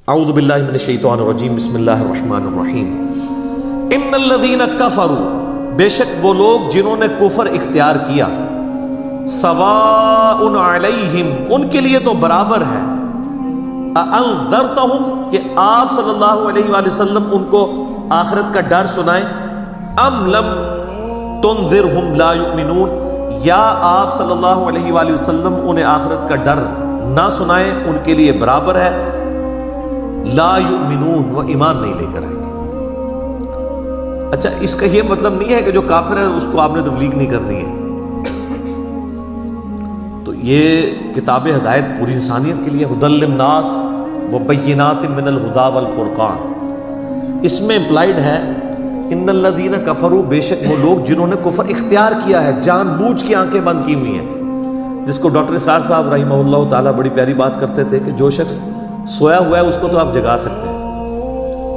اعوذ باللہ من الشیطان الرجیم، بسم اللہ الرحمن الرحیم۔ ان الذین کفروا، بے شک وہ لوگ جنہوں نے کفر اختیار کیا، سواء علیہم، ان کے لیے تو برابر ہے، انذرتہم، کہ آپ صلی اللہ علیہ وآلہ وسلم ان کو آخرت کا ڈر سنائیں، ام لم تنذرہم لا یؤمنون، یا آپ صلی اللہ علیہ وآلہ وسلم انہیں آخرت کا ڈر نہ سنائیں، ان کے لیے برابر ہے، لا یؤمنون، وہ ایمان نہیں لے کر آئیں گے۔ اچھا، اس کا یہ مطلب نہیں ہے کہ جو کافر ہے اس کو آپ نے تبلیغ نہیں کرنی ہے۔ تو یہ کتاب ہدایت پوری انسانیت کے لیے، ھدی للناس وبینات من الھدی والفرقان، اس میں امپلائڈ ہے ان الذین کفروا، بے شک وہ لوگ جنہوں نے کفر اختیار کیا ہے، جان بوجھ کے آنکھیں بند کی ہوئی ہیں، جس کو ڈاکٹر اسرار صاحب رحمہ اللہ تعالیٰ بڑی پیاری بات کرتے تھے کہ جو شخص سویا ہوا ہے اس کو تو آپ جگا سکتے ہیں،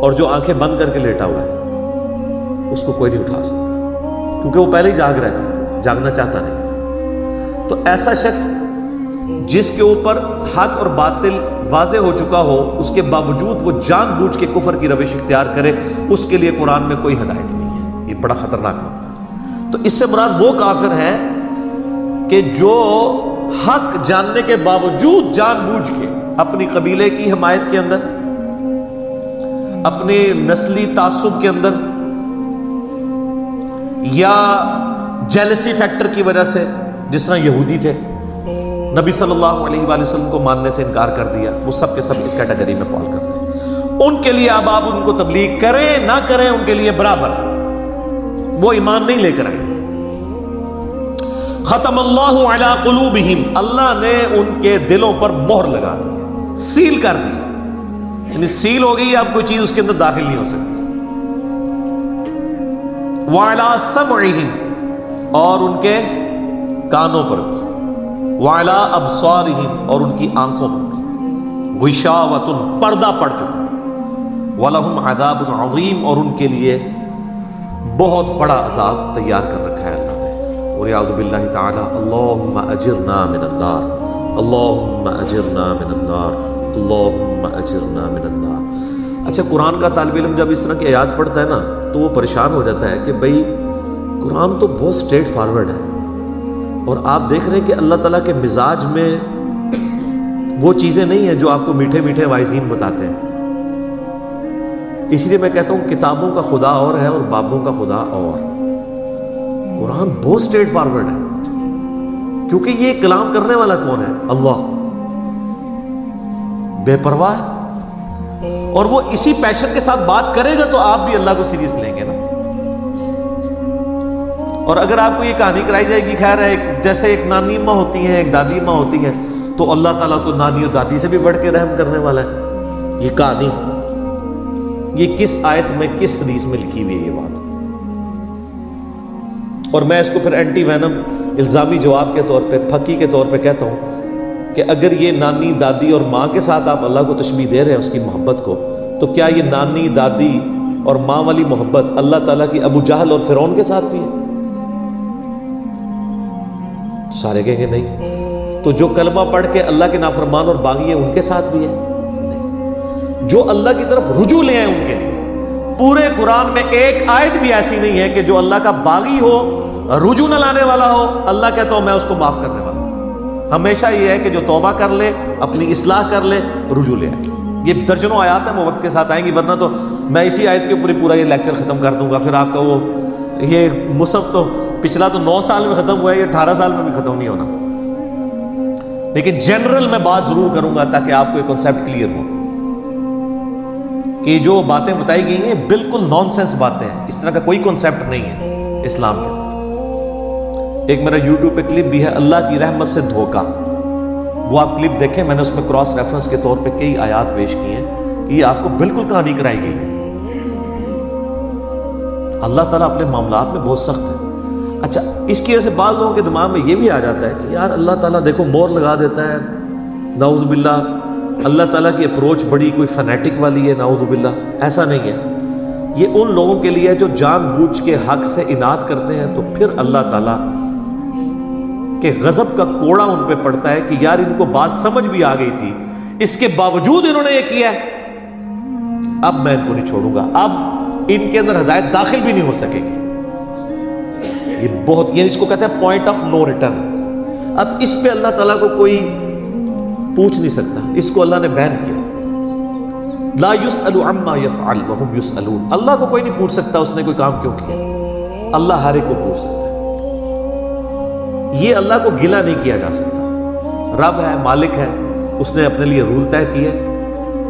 اور جو آنکھیں بند کر کے لیٹا ہوا ہے اس کو کوئی نہیں اٹھا سکتا، کیونکہ وہ پہلے ہی جاگ رہا ہے، جاگنا چاہتا نہیں۔ تو ایسا شخص جس کے اوپر حق اور باطل واضح ہو چکا ہو، اس کے باوجود وہ جان بوجھ کے کفر کی روش اختیار کرے، اس کے لیے قرآن میں کوئی ہدایت نہیں ہے۔ یہ بڑا خطرناک ہے۔ تو اس سے مراد وہ کافر ہے کہ جو حق جاننے کے باوجود جان بوجھ کے اپنی قبیلے کی حمایت کے اندر، اپنے نسلی تعصب کے اندر، یا جیلسی فیکٹر کی وجہ سے، جس طرح یہودی تھے، نبی صلی اللہ علیہ وآلہ وسلم کو ماننے سے انکار کر دیا، وہ سب کے سب اس کیٹیگری میں فال کرتے ہیں۔ ان کے لیے اب آپ ان کو تبلیغ کریں نہ کریں، ان کے لیے برابر، وہ ایمان نہیں لے کر آئیں۔ ختم اللہ علی قلوبہم، اللہ نے ان کے دلوں پر مہر لگا دی، سیل کر دی، یعنی سیل ہو گئی، اب کوئی چیز اس کے اندر داخل نہیں ہو سکتی۔ وعلی سمعہم، اور ان کے کانوں پر، وعلی ابصارہم، اور ان کی آنکھوں پر، غشاوۃ، پردہ پڑ چکا، ولہم عذاب عظیم، اور ان کے لیے بہت بڑا عذاب تیار کر رکھا ہے اللہ نے۔ اور اعوذ باللہ تعالی، اللہم اجرنا من النار، اللہم اجرنا من النار، اللہم اجرنا من النار۔ اچھا، قرآن کا طالب علم جب اس طرح کی آیات پڑھتا ہے نا تو وہ پریشان ہو جاتا ہے کہ بھئی قرآن تو بہت سٹریٹ فارورڈ ہے، اور آپ دیکھ رہے ہیں کہ اللہ تعالیٰ کے مزاج میں وہ چیزیں نہیں ہیں جو آپ کو میٹھے میٹھے واعظین بتاتے ہیں۔ اس لیے میں کہتا ہوں کتابوں کا خدا اور ہے اور بابوں کا خدا اور۔ قرآن بہت سٹریٹ فارورڈ ہے، کیونکہ یہ کلام کرنے والا کون ہے؟ اللہ، بے پرواہ ہے، اور وہ اسی پیشن کے ساتھ بات کرے گا تو آپ بھی اللہ کو سیریس لیں گے نا۔ اور اگر آپ کو یہ کہانی کرائی جائے گی، خیر ہے، جیسے ایک نانی ماں ہوتی ہے، ایک دادی ماں ہوتی ہے، تو اللہ تعالیٰ تو نانی اور دادی سے بھی بڑھ کے رحم کرنے والا ہے۔ یہ کہانی، یہ کس آیت میں، کس حدیث میں لکھی ہوئی ہے یہ بات؟ اور میں اس کو پھر اینٹی وینم الزامی جواب کے طور پہ، پھکی کے طور پہ کہتا ہوں کہ اگر یہ نانی دادی اور ماں کے ساتھ آپ اللہ کو تشبیہ دے رہے ہیں اس کی محبت کو، تو کیا یہ نانی دادی اور ماں والی محبت اللہ تعالیٰ کی ابو جہل اور فرعون کے ساتھ بھی ہے؟ سارے کہیں گے نہیں۔ تو جو کلمہ پڑھ کے اللہ کے نافرمان اور باغی ہیں ان کے ساتھ بھی ہے؟ نہیں۔ جو اللہ کی طرف رجوع لے آئے ان کے لیے، پورے قرآن میں ایک آیت بھی ایسی نہیں ہے کہ جو اللہ کا باغی ہو، رجوع نہ لانے والا ہو، اللہ کہتا ہوں میں اس کو معاف کرنے والا ہوں۔ ہمیشہ یہ ہے کہ جو توبہ کر لے، اپنی اصلاح کر لے، رجوع لے آئے۔ یہ درجنوں آیات ہیں، وہ وقت کے ساتھ آئیں گی، ورنہ تو میں اسی آیت کے اوپر پورا یہ لیکچر ختم کر دوں گا، پھر آپ کا وہ یہ مصحف تو پچھلا تو 9 سال میں ختم ہوا ہے، یہ 18 سال میں بھی ختم نہیں ہونا۔ لیکن جنرل میں بات ضرور کروں گا تاکہ آپ کو یہ کنسیپٹ کلیئر ہو کہ جو باتیں بتائی گئی ہیں بالکل نان سینس باتیں ہیں، اس طرح کا کوئی کنسیپٹ نہیں ہے اسلام کے اندر۔ ایک میرا یوٹیوب پہ کلپ بھی ہے، اللہ کی رحمت سے دھوکہ، وہ آپ کلپ دیکھیں، میں نے اس میں کراس ریفرنس کے طور پہ کئی آیات پیش کی ہیں کہ یہ آپ کو بالکل کہانی کرائی گئی ہے۔ اللہ تعالیٰ اپنے معاملات میں بہت سخت ہے۔ اچھا، اس کی وجہ سے بعض لوگوں کے دماغ میں یہ بھی آ جاتا ہے کہ یار اللہ تعالیٰ دیکھو مور لگا دیتا ہے، نعوذ باللہ اللہ تعالیٰ کی اپروچ بڑی کوئی فنیٹک والی ہے، نعوذ باللہ۔ ایسا نہیں ہے، یہ ان لوگوں کے لیے جو جان بوجھ کے حق سے اناد کرتے ہیں، تو پھر اللہ تعالیٰ کہ غضب کا کوڑا ان پہ پڑتا ہے کہ یار ان کو بات سمجھ بھی آ گئی تھی، اس کے باوجود انہوں نے یہ کیا ہے۔ اب میں ان کو نہیں چھوڑوں گا، اب ان کے اندر ہدایت داخل بھی نہیں ہو سکے گی. یہ بہت، یہ اس کو کہتے ہیں پوائنٹ آف نو ریٹرن. اب اس پہ اللہ تعالیٰ کو کوئی پوچھ نہیں سکتا، اس کو اللہ نے بین کیا. لا يسأل عما يفعل وهم يسألون. اللہ کو کوئی نہیں پوچھ سکتا اس نے کوئی کام کیوں کیا، اللہ ہر ایک کو پوچھ سکتا ہے. یہ اللہ کو گلہ نہیں کیا جا سکتا. رب ہے، مالک ہے، اس نے اپنے لیے رول طے کیا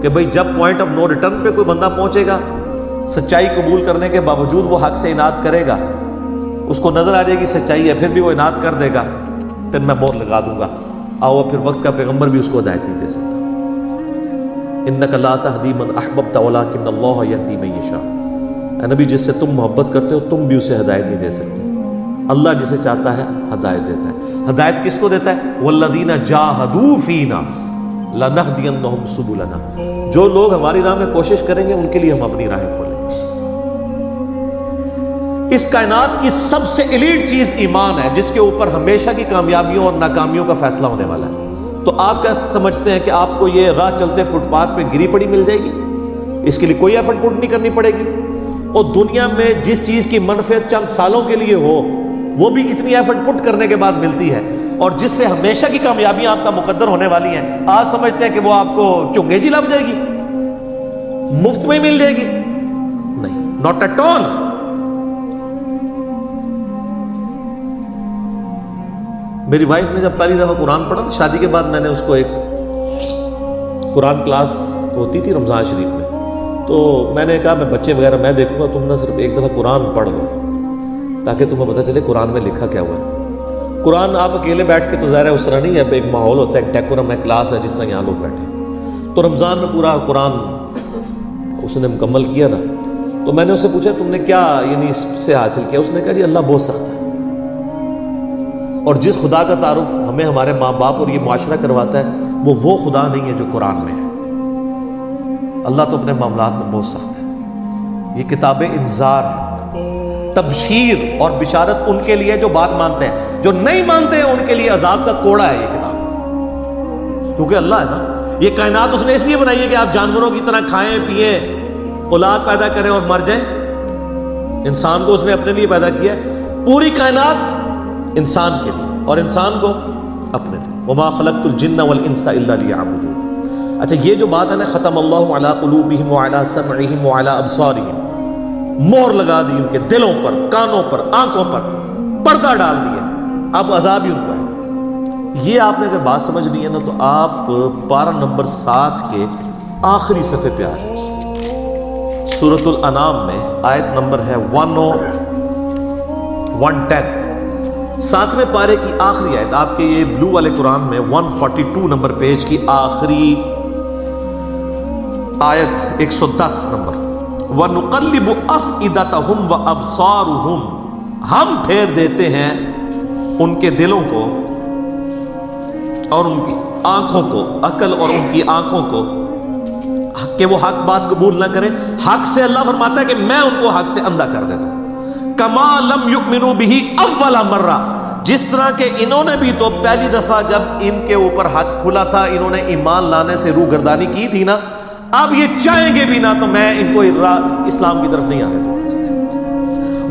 کہ بھئی جب پوائنٹ آف نو ریٹرن پہ کوئی بندہ پہنچے گا، سچائی قبول کرنے کے باوجود وہ حق سے اناد کرے گا، اس کو نظر آ جائے گی سچائی ہے، پھر بھی وہ اناد کر دے گا، پھر میں مہر لگا دوں گا. آؤ پھر وقت کا پیغمبر بھی اس کو ہدایت نہیں دے سکتا. انک لا تہدی من احببت ولکن اللہ یہدی من یشاء. اے نبی، جس سے تم محبت کرتے ہو تم بھی اسے ہدایت نہیں دے سکتے. اللہ جسے چاہتا ہے ہدایت دیتا ہے. ہدایت کس کو دیتا ہے؟ والذین جاہدوا فینا لنہدینہم سبلنا. جو لوگ ہماری راہ میں کوشش کریں گے ان کے لیے ہم اپنی راہیں کھولیں گے. اس کائنات کی سب سے ایلیٹ چیز ایمان ہے، جس کے اوپر ہمیشہ کی کامیابیوں اور ناکامیوں کا فیصلہ ہونے والا ہے. تو آپ کیا سمجھتے ہیں کہ آپ کو یہ راہ چلتے فٹ پاتھ پہ گری پڑی مل جائے گی؟ اس کے لیے کوئی ایفرٹ پٹ نہیں کرنی پڑے گی. اور دنیا میں جس چیز کی منفعت چند سالوں کے لیے ہو وہ بھی اتنی ایفرٹ پٹ کرنے کے بعد ملتی ہے، اور جس سے ہمیشہ کی کامیابیاں آپ کا مقدر ہونے والی ہیں، آج سمجھتے ہیں کہ وہ آپ کو چنگے جی لگ جائے گی، مفت میں ہی مل جائے گی. نہیں، ناٹ ایٹ آل. میری وائف نے جب پہلی دفعہ قرآن پڑھا، شادی کے بعد میں نے اس کو ایک قرآن کلاس ہوتی تھی رمضان شریف میں، تو میں نے کہا میں بچے وغیرہ میں دیکھوں گا، تم نہ صرف ایک دفعہ قرآن پڑھ لو تاکہ تمہیں پتہ چلے قرآن میں لکھا کیا ہوا ہے. قرآن آپ اکیلے بیٹھ کے تو ظاہر ہے اس طرح نہیں ہے، ایک ماحول ہوتا ہے، ایک ڈیکورم ہے، کلاس ہے، جس طرح یہاں لوگ بیٹھے. تو رمضان میں پورا قرآن اس نے مکمل کیا نا، تو میں نے اس سے پوچھا تم نے کیا یعنی اس سے حاصل کیا؟ اس نے کہا جی اللہ بہت سخت ہے، اور جس خدا کا تعارف ہمیں ہمارے ماں باپ اور یہ معاشرہ کرواتا ہے وہ خدا نہیں ہے جو قرآن میں ہے. اللہ تو اپنے معاملات میں بہت سخت ہے. یہ کتاب انذار ہے، تبشیر اور بشارت ان کے لیے جو بات مانتے ہیں. جو نہیں مانتے ہیں ان کے لیے عذاب کا کوڑا ہے یہ کتاب. کیونکہ اللہ ہے نا، یہ کائنات اس نے اس لیے بنائی ہے کہ آپ جانوروں کی طرح کھائیں پیئیں، اولاد پیدا کریں اور مر جائیں. انسان کو اس نے اپنے لیے پیدا کیا ہے، پوری کائنات انسان کے لیے اور انسان کو اپنے لیے. وما خلقت الجن والانس الا لیعبدون. اچھا، یہ جو بات ہے نا ختم اللہ علی قلوبہم وعلی سمعہم وعلی ابصارہم، مہر لگا دی ان کے دلوں پر، کانوں پر، آنکھوں پر، پردہ ڈال دیا، اب عذاب ہی ان کو ہے. یہ آپ نے اگر بات سمجھنی ہے نا تو آپ پارہ نمبر 7 کے آخری صفحے پہ آ جائیں. سورۃ الانعام میں آیت نمبر ہے 110، 7ویں پارے کی آخری آیت. آپ کے یہ بلو والے قرآن میں 142 نمبر پیج کی آخری آیت 110 نمبر. وَنُقَلِّبُ أَفْئِدَتَهُمْ وَأَبْصَارُهُمْ. ہم پھیر دیتے ہیں ان کے دلوں کو اور ان کی آنکھوں کو، عقل اور ان کی آنکھوں کو، کہ وہ حق بات قبول نہ کریں. حق سے اللہ فرماتا ہے کہ میں ان کو حق سے اندھا کر دیتا ہوں. کما لم یؤمنوا به اول مرہ، جس طرح کہ انہوں نے بھی تو پہلی دفعہ جب ان کے اوپر حق کھلا تھا انہوں نے ایمان لانے سے روگردانی کی تھی نا، اب یہ چاہیں گے بھی نہ تو میں ان کو اسلام کی طرف نہیں آنے دوں.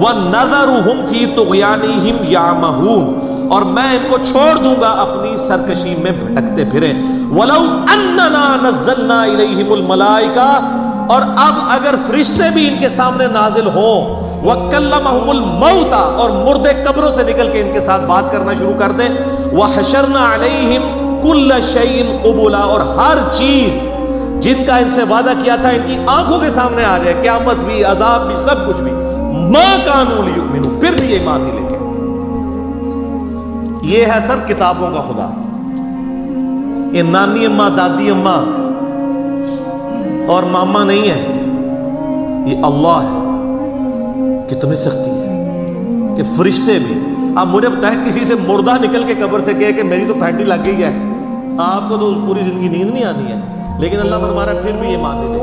وَنَذَرُهُمْ فِي طُغْيَانِهِمْ يَعْمَهُونَ. اور میں ان کو چھوڑ دوں گا اپنی سرکشی میں بھٹکتے پھریں. وَلَوْ أَنَّنَا نَزَّلْنَا إِلَيْهِمُ الْمَلَائِكَةَ. اور اب اگر فرشتے بھی ان کے سامنے نازل ہوں، وَكَلَّمَهُمُ الْمَوْتَ. اور مردے قبروں سے نکل کے ان کے ساتھ بات کرنا شروع کر دیں. وَحَشَرْنَا عَلَيْهِمْ كُلَّ شَيْءٍ قُبُلًا. اور ہر چیز جن کا ان سے وعدہ کیا تھا ان کی آنکھوں کے سامنے آ جائے، قیامت بھی، عذاب بھی، سب کچھ بھی. مَا كَانُوا لِيُؤْمِنُوا. پھر بھی یہ ایمان نہیں لے کے. یہ ہے سر کتابوں کا خدا. یہ نانی اماں، دادی اماں اور ماما نہیں ہے، یہ اللہ ہے. کتنی سختی ہے کہ فرشتے بھی. اب مجھے بتائیں کسی سے مردہ نکل کے قبر سے کہے کہ میری تو پھینٹی لگ گئی ہے، آپ کو تو پوری زندگی نیند نہیں آنی ہے، لیکن اللہ فرما رہا ہے پھر بھی ایمان نہیں لے.